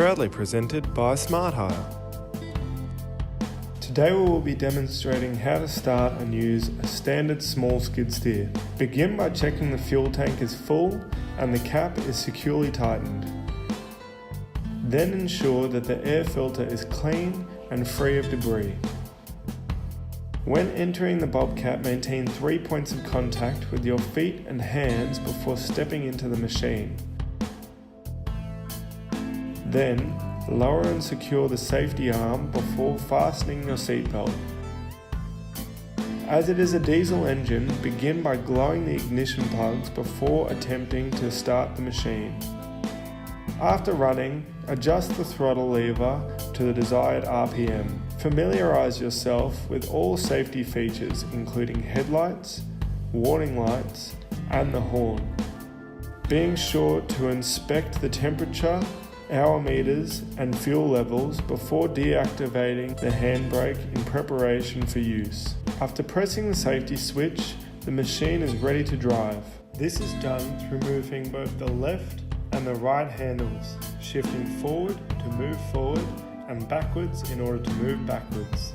proudly presented by Smart Hire. Today we will be demonstrating how to start and use a standard small skid steer. Begin by checking the fuel tank is full and the cap is securely tightened. Then ensure that the air filter is clean and free of debris. When entering the Bobcat, maintain 3 points of contact with your feet and hands before stepping into the machine. Then, lower and secure the safety arm before fastening your seatbelt. As it is a diesel engine, begin by glowing the ignition plugs before attempting to start the machine. After running, adjust the throttle lever to the desired RPM. Familiarize yourself with all safety features including headlights, warning lights, and the horn. Being sure to inspect the temperature, hour meters, and fuel levels before deactivating the handbrake in preparation for use. After pressing the safety switch, the machine is ready to drive. This is done through moving both the left and the right handles, shifting forward to move forward and backwards in order to move backwards.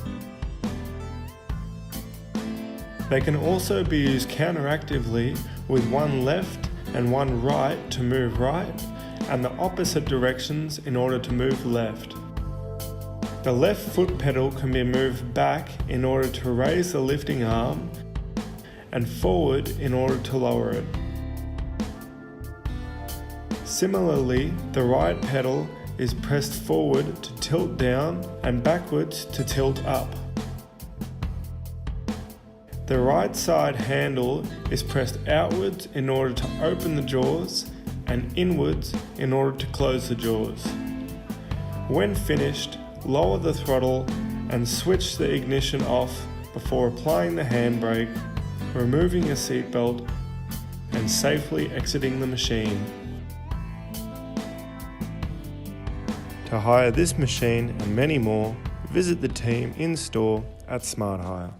They can also be used counteractively with one left and one right to move right, and the opposite directions in order to move left. The left foot pedal can be moved back in order to raise the lifting arm and forward in order to lower it. Similarly, the right pedal is pressed forward to tilt down and backwards to tilt up. The right side handle is pressed outwards in order to open the jaws and inwards in order to close the jaws. When finished, lower the throttle and switch the ignition off before applying the handbrake, removing your seatbelt, and safely exiting the machine. To hire this machine and many more, visit the team in store at Smart Hire.